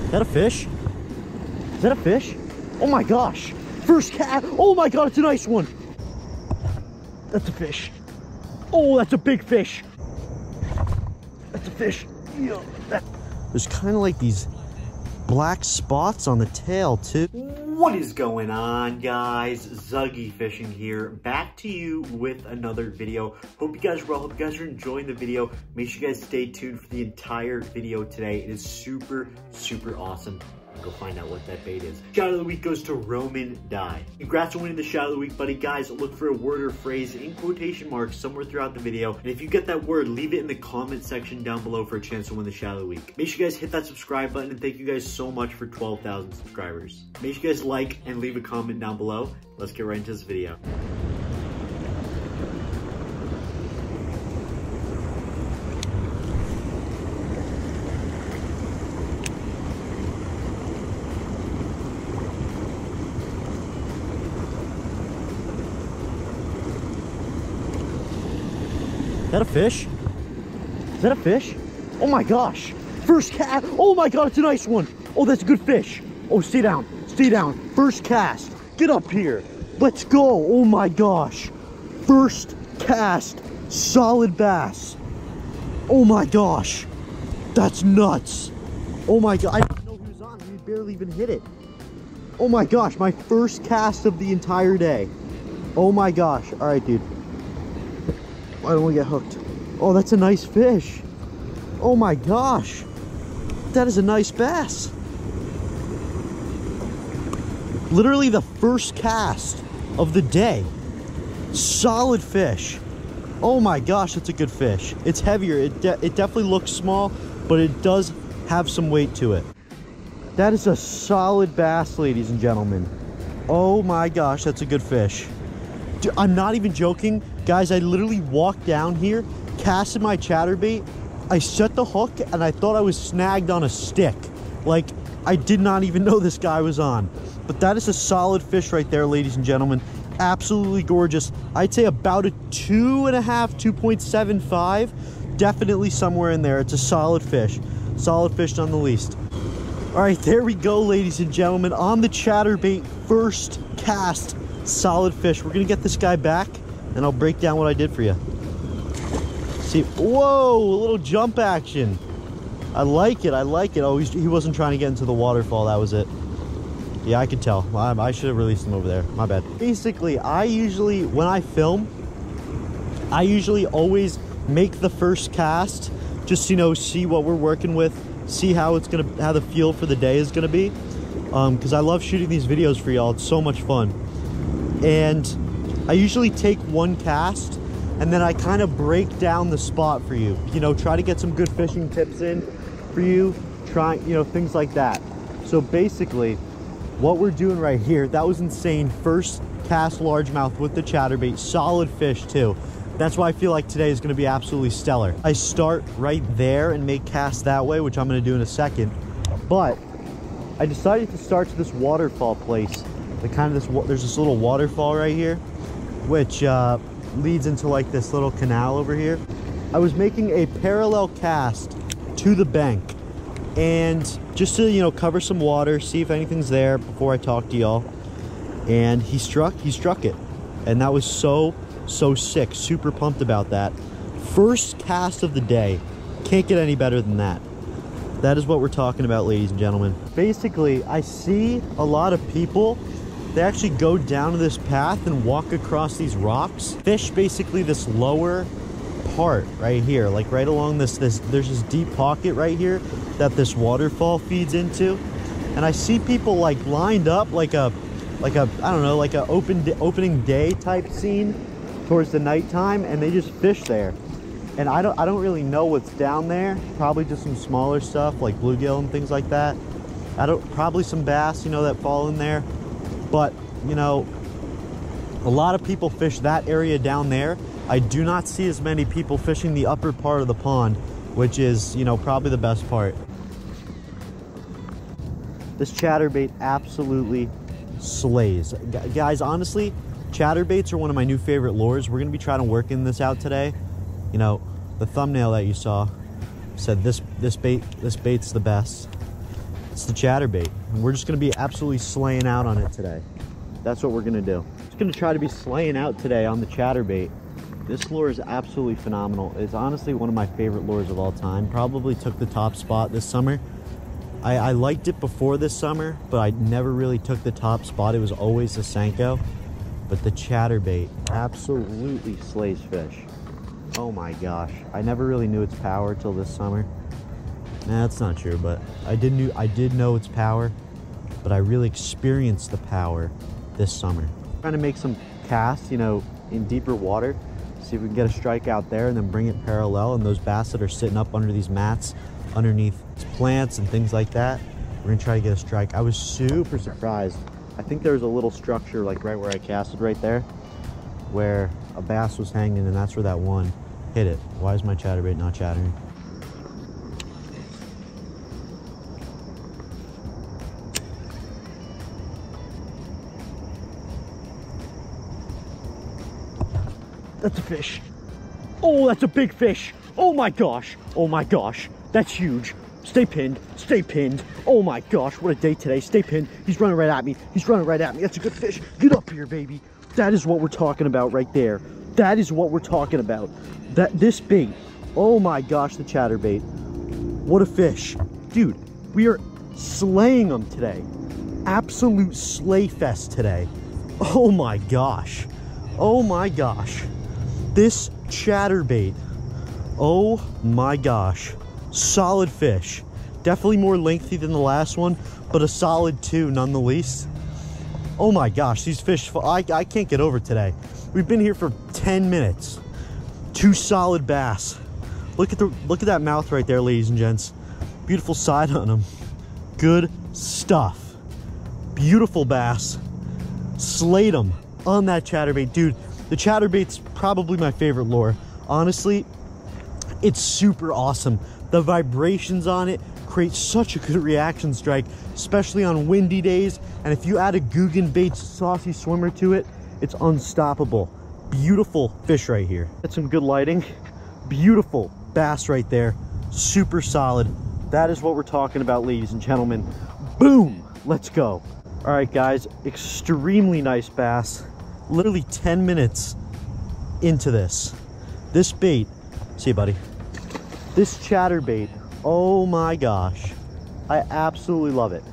Is that a fish? Is that a fish? Oh my gosh. First cat. Oh my God, it's a nice one. That's a fish. Oh, that's a big fish. That's a fish. Yeah. There's kind of like these black spots on the tail too. What is going on, guys? Zuggyfishing here, back to you with another video. Hope you guys are well. Hope you guys are enjoying the video. Make sure you guys stay tuned for the entire video today. It is super, super awesome. Go find out what that bait is. Shout of the week goes to Roman Die. Congrats on winning the shout of the week, buddy. Guys, look for a word or phrase in quotation marks somewhere throughout the video. And if you get that word, leave it in the comment section down below for a chance to win the shout of the week. Make sure you guys hit that subscribe button, and thank you guys so much for 12,000 subscribers. Make sure you guys like and leave a comment down below. Let's get right into this video. Is that a fish? Is that a fish? Oh my gosh. First cast. Oh my God, it's a nice one. Oh, that's a good fish. Oh, stay down. Stay down. First cast. Get up here. Let's go. Oh my gosh. First cast. Solid bass. Oh my gosh. That's nuts. Oh my God. I didn't know he was on. We barely even hit it. Oh my gosh. My first cast of the entire day. Oh my gosh. All right, dude. Why don't we get hooked? Oh, that's a nice fish. Oh my gosh. That is a nice bass. Literally the first cast of the day. Solid fish. Oh my gosh, that's a good fish. It's heavier. It definitely looks small, but it does have some weight to it. That is a solid bass, ladies and gentlemen. Oh my gosh, that's a good fish. Dude, I'm not even joking. Guys, I literally walked down here, casted my chatterbait, I set the hook, and I thought I was snagged on a stick. Like, I did not even know this guy was on. But that is a solid fish right there, ladies and gentlemen. Absolutely gorgeous. I'd say about a 2.5, 2.75. Definitely somewhere in there. It's a solid fish. Solid fish none the least. All right, there we go, ladies and gentlemen. On the chatterbait, first cast. Solid fish. We're gonna get this guy back and I'll break down what I did for you. See, whoa, a little jump action. I like it, I like it. Oh, he wasn't trying to get into the waterfall, that was it. Yeah, I could tell. I should have released him over there, my bad. Basically, when I film, I usually always make the first cast, just, you know, see what we're working with, see how the feel for the day is gonna be. Because I love shooting these videos for y'all, it's so much fun. And I usually take one cast and then I kind of break down the spot for you. You know, try to get some good fishing tips in for you, things like that. So basically, what we're doing right here, that was insane. First cast largemouth with the chatterbait, solid fish too. That's why I feel like today is gonna be absolutely stellar. I start right there and make casts that way, which I'm gonna do in a second. But I decided to start to this waterfall place. There's this little waterfall right here, which leads into like this little canal over here. I was making a parallel cast to the bank, and just to, you know, cover some water, see if anything's there before I talk to y'all. And he struck it, and that was so sick. Super pumped about that. First cast of the day. Can't get any better than that. That is what we're talking about, ladies and gentlemen. Basically, I see a lot of people, they actually go down to this path and walk across these rocks. Fish basically this lower part right here, like right along there's this deep pocket right here that this waterfall feeds into. And I see people like lined up like a I don't know, like a opening day type scene towards the nighttime, and they just fish there. And I don't really know what's down there. Probably just some smaller stuff like bluegill and things like that. Probably some bass, you know, that fall in there. But, you know, a lot of people fish that area down there. I do not see as many people fishing the upper part of the pond, which is, you know, probably the best part. This chatterbait absolutely slays. Guys, honestly, chatterbaits are one of my new favorite lures. We're going to be trying to work in this out today. You know, the thumbnail that you saw said this bait's the best. It's the chatterbait, and we're just gonna be absolutely slaying out on it today. That's what we're gonna do. Just gonna try to be slaying out today on the chatterbait. This lure is absolutely phenomenal. It's honestly one of my favorite lures of all time. Probably took the top spot this summer. I liked it before this summer, but I never really took the top spot. It was always the Senko. But the chatterbait absolutely slays fish. Oh my gosh. I never really knew its power till this summer. Nah, that's not true, but I did know its power, but I really experienced the power this summer. Trying to make some casts, you know, in deeper water. See if we can get a strike out there and then bring it parallel, and those bass that are sitting up under these mats, underneath plants and things like that, we're gonna try to get a strike. I was super surprised. I think there was a little structure like right where I casted right there where a bass was hanging, and that's where that one hit it. Why is my chatterbait not chattering? That's a fish. Oh, that's a big fish. Oh my gosh. Oh my gosh. That's huge. Stay pinned. Stay pinned. Oh my gosh. What a day today. Stay pinned. He's running right at me. He's running right at me. That's a good fish. Get up here, baby. That is what we're talking about right there. That is what we're talking about. This bait. Oh my gosh, the chatterbait. What a fish. Dude, we are slaying them today. Absolute slay fest today. Oh my gosh. Oh my gosh. This chatterbait. Oh my gosh. Solid fish. Definitely more lengthy than the last one, but a solid 2 none the least. Oh my gosh, these fish, I can't get over today. We've been here for 10 minutes. 2 solid bass. Look at that mouth right there, ladies and gents. Beautiful side on them. Good stuff. Beautiful bass. Slayed them on that chatterbait. Dude, the chatterbait's probably my favorite lure. Honestly, it's super awesome. The vibrations on it create such a good reaction strike, especially on windy days. And if you add a Guggen Baits saucy swimmer to it, it's unstoppable. Beautiful fish right here. Get some good lighting. Beautiful bass right there. Super solid. That is what we're talking about, ladies and gentlemen. Boom! Let's go. All right, guys, extremely nice bass. Literally 10 minutes into this. This bait, see you, buddy. This chatterbait, oh my gosh. I absolutely love it.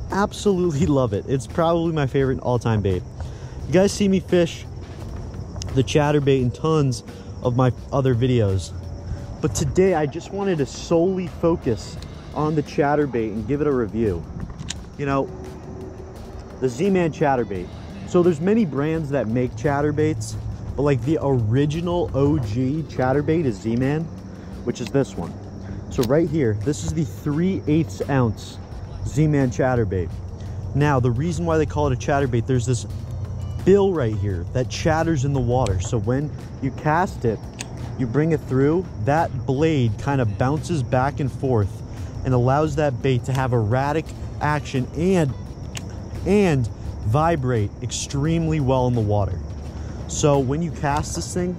Absolutely love it. It's probably my favorite all-time bait. You guys see me fish the chatterbait in tons of my other videos. But today I just wanted to solely focus on the chatterbait and give it a review. You know, the Z-Man chatterbait. So there's many brands that make chatterbaits, but like the original OG chatterbait is Z-Man, which is this one. So right here, this is the 3/8 ounce Z-Man chatterbait. Now, the reason why they call it a chatterbait, there's this bill right here that chatters in the water. So when you cast it, you bring it through, that blade kind of bounces back and forth and allows that bait to have erratic action and vibrate extremely well in the water. So when you cast this thing,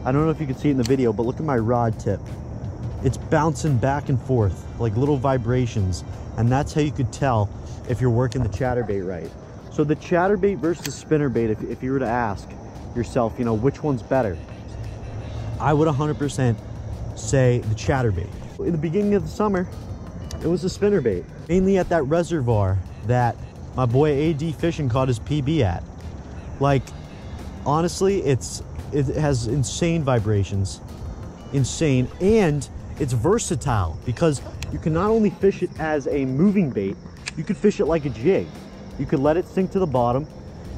I don't know if you can see it in the video, but look at my rod tip. It's bouncing back and forth like little vibrations, and that's how you could tell if you're working the chatterbait right. So the chatterbait versus spinnerbait, if you were to ask yourself, you know, which one's better, I would 100% say the chatterbait. In the beginning of the summer, it was a spinnerbait, mainly at that reservoir that my boy AD Fishing caught his PB at. Like, honestly, it has insane vibrations, insane, and it's versatile because you can not only fish it as a moving bait, you could fish it like a jig. You could let it sink to the bottom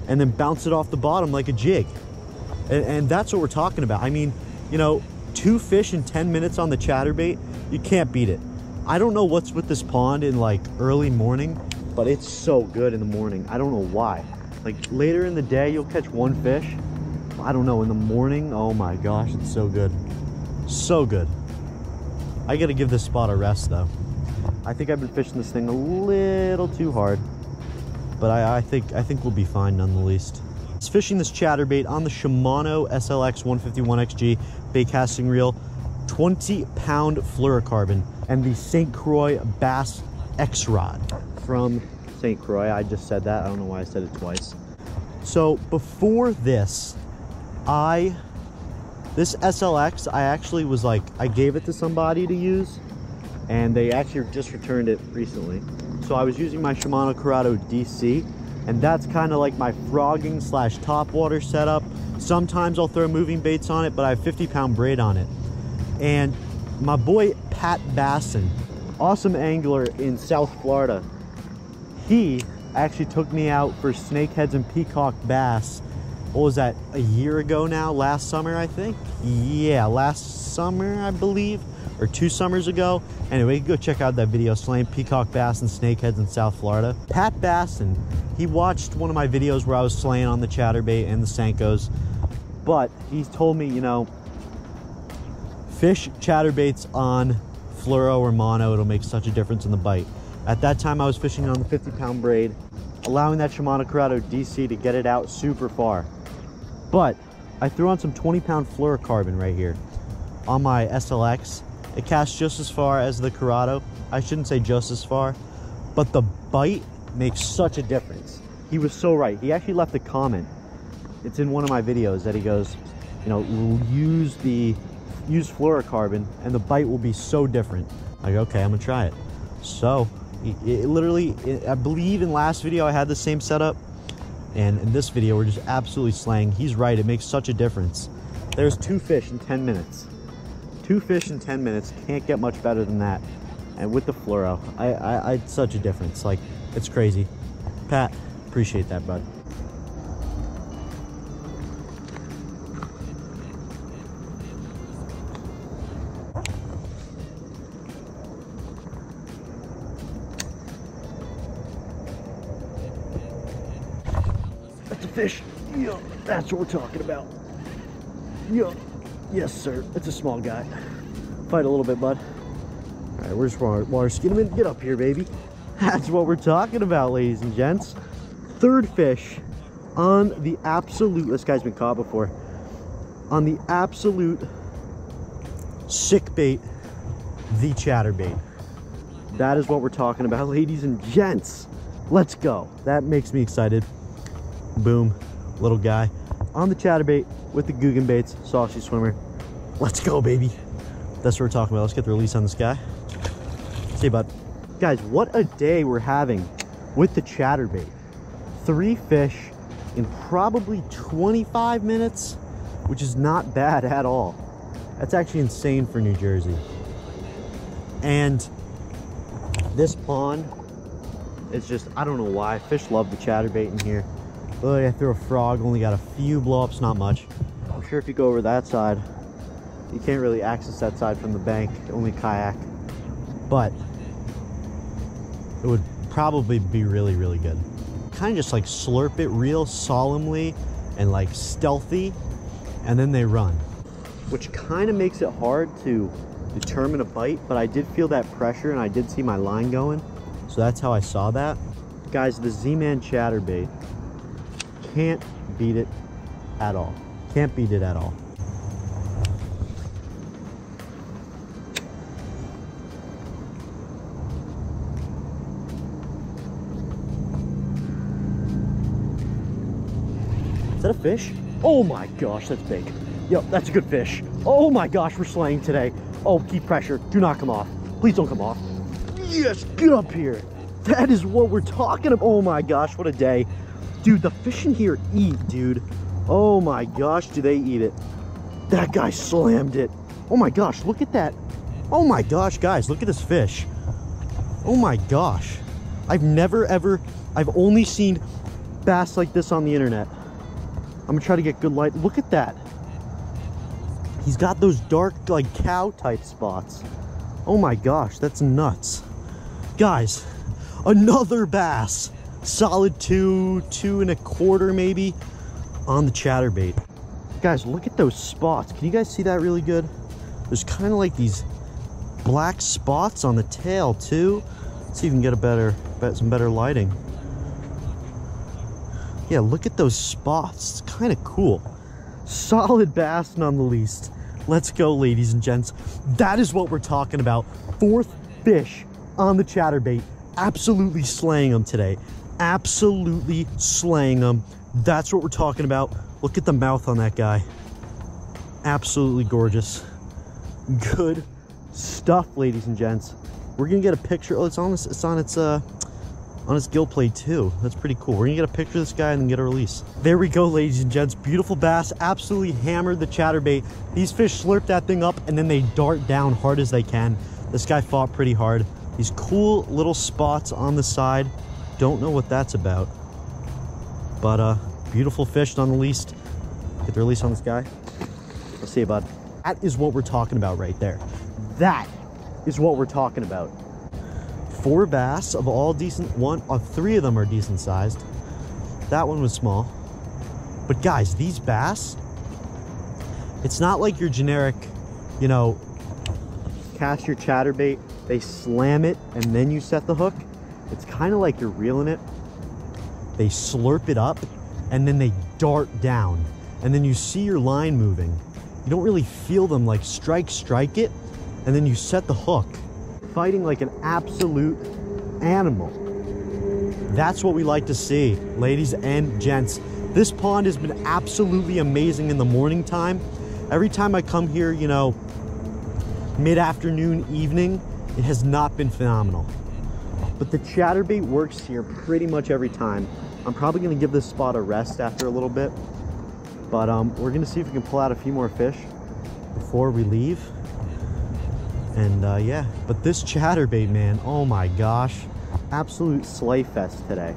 and then bounce it off the bottom like a jig. And that's what we're talking about. I mean, you know, 2 fish in 10 minutes on the chatterbait, you can't beat it. I don't know what's with this pond in like early morning, but it's so good in the morning. I don't know why. Like later in the day, you'll catch 1 fish. I don't know, in the morning, oh my gosh, it's so good. So good. I gotta give this spot a rest though. I think I've been fishing this thing a little too hard, but I think we'll be fine none the least. It's fishing this chatterbait on the Shimano SLX 151XG bait casting reel, 20-pound fluorocarbon, and the St. Croix bass X-Rod from St. Croix. I just said that. I don't know why I said it twice. So before this, this SLX, I actually was like, I gave it to somebody to use, and they actually just returned it recently. So I was using my Shimano Curado DC, and that's kind of like my frogging slash topwater setup. Sometimes I'll throw moving baits on it, but I have 50-pound braid on it. And my boy Pat Basson, awesome angler in South Florida, he actually took me out for snakeheads and peacock bass. What was that, a year ago now? Last summer, I think? Yeah, last summer, I believe, or 2 summers ago. Anyway, go check out that video, slaying peacock bass and snakeheads in South Florida. Pat Basson, he watched one of my videos where I was slaying on the chatterbait and the Senkos, but he told me, you know, fish chatterbaits on fluoro or mono, it'll make such a difference in the bite. At that time, I was fishing on the 50-pound braid, allowing that Shimano Curado DC to get it out super far. But I threw on some 20-pound fluorocarbon right here on my SLX. It casts just as far as the Curado. I shouldn't say just as far, but the bite makes such a difference. He was so right. He actually left a comment. It's in one of my videos that he goes, you know, use fluorocarbon and the bite will be so different. I go, okay, I'm gonna try it. So it literally, I believe in last video I had the same setup, and in this video we're just absolutely slaying. He's right, it makes such a difference. There's 2 fish in 10 minutes. 2 fish in 10 minutes, can't get much better than that. And with the fluoro, it's such a difference. Like, it's crazy. Pat, appreciate that, bud. That's a fish. Yeah, that's what we're talking about. Yeah. Yes, sir. It's a small guy. Fight a little bit, bud. All right, where's water skinning? Get up here, baby. That's what we're talking about, ladies and gents. 3rd fish on the absolute, this guy's been caught before, on the absolute sick bait, the chatterbait. That is what we're talking about, ladies and gents. Let's go. That makes me excited. Boom, little guy on the chatterbait with the Guggen baits, saucy swimmer. Let's go, baby. That's what we're talking about. Let's get the release on this guy. See, bud. Guys, what a day we're having with the chatterbait. 3 fish in probably 25 minutes, which is not bad at all. That's actually insane for New Jersey. And this pond, it's just, I don't know why. Fish love the chatterbait in here. Look, I threw a frog, only got a few blow-ups, not much. I'm sure if you go over that side, you can't really access that side from the bank, only kayak. But it would probably be really, really good. Kind of just like slurp it real solemnly and like stealthy, and then they run. Which kind of makes it hard to determine a bite, but I did feel that pressure and I did see my line going. So that's how I saw that. Guys, the Z-Man chatterbait, can't beat it at all. Can't beat it at all. Is that a fish? Oh my gosh, that's big. Yo, that's a good fish. Oh my gosh, we're slaying today. Oh, keep pressure. Do not come off. Please don't come off. Yes, get up here. That is what we're talking about. Oh my gosh, what a day. Dude, the fish in here eat, dude. Oh my gosh, do they eat it. That guy slammed it. Oh my gosh, look at that. Oh my gosh, guys, look at this fish. Oh my gosh. I've only seen bass like this on the internet. I'm gonna try to get good light. Look at that. He's got those dark, like, cow type spots. Oh my gosh, that's nuts. Guys, another bass. Solid 2, 2.25 maybe on the chatterbait. Guys, look at those spots. Can you guys see that really good? There's kind of like these black spots on the tail too. Let's see if we can get some better lighting. Yeah, look at those spots. It's kind of cool. Solid bass none the least. Let's go, ladies and gents. That is what we're talking about. 4th fish on the chatterbait. absolutely slaying them today. Absolutely slaying them. That's what we're talking about. Look at the mouth on that guy. Absolutely gorgeous. Good stuff, ladies and gents. We're gonna get a picture. Oh, it's on its gill plate too. That's pretty cool. We're gonna get a picture of this guy and then get a release. There we go, ladies and gents. Beautiful bass. Absolutely hammered the chatterbait. These fish slurp that thing up and then they dart down hard as they can. This guy fought pretty hard. These cool little spots on the side. Don't know what that's about. But beautiful fish on the least. Get the release on this guy. Let's see, bud. That is what we're talking about right there. That is what we're talking about. 4 bass of all decent. 3 of them are decent sized. That one was small. But guys, these bass, it's not like your generic, you know, cast your chatterbait, they slam it and then you set the hook. It's kind of like you're reeling it. They slurp it up and then they dart down. And then you see your line moving. You don't really feel them like strike it, and then you set the hook. Fighting like an absolute animal. That's what we like to see, ladies and gents. This pond has been absolutely amazing in the morning time. Every time I come here, you know, mid-afternoon, evening, it has not been phenomenal. But the chatterbait works here pretty much every time. I'm probably gonna give this spot a rest after a little bit. But we're gonna see if we can pull out a few more fish before we leave. And yeah, but this chatterbait, man, oh my gosh, absolute slay fest today.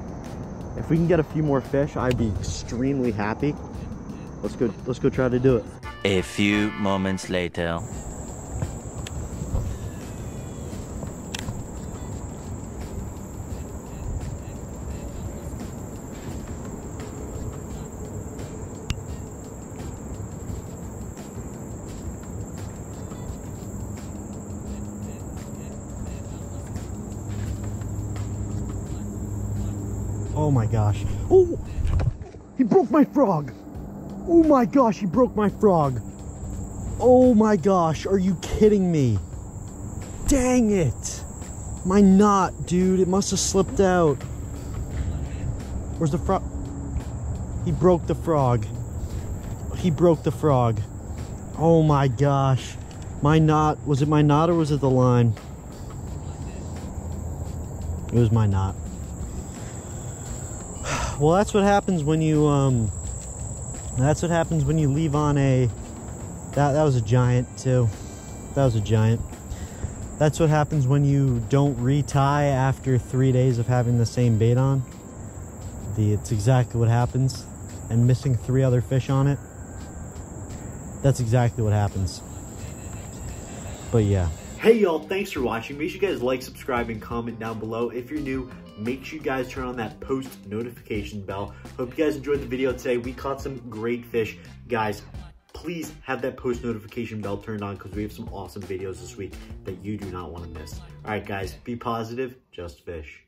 If we can get a few more fish, I'd be extremely happy. Let's go try to do it. A few moments later. Oh my gosh. Oh, he broke my frog. Oh my gosh, he broke my frog. Oh my gosh, are you kidding me? Dang it. My knot, dude, it must have slipped out. Where's the frog? He broke the frog. He broke the frog. Oh my gosh. My knot, was it my knot or was it the line? It was my knot. Well, that's what happens when you leave on a, that was a giant too. That was a giant. That's what happens when you don't retie after 3 days of having the same bait on. It's exactly what happens. And missing 3 other fish on it. That's exactly what happens. But yeah. Hey y'all, thanks for watching. Make sure you guys like, subscribe, and comment down below. If you're new, make sure you guys turn on that post notification bell. Hope you guys enjoyed the video today. We caught some great fish. Guys, please have that post notification bell turned on because we have some awesome videos this week that you do not want to miss. All right, guys, be positive, just fish.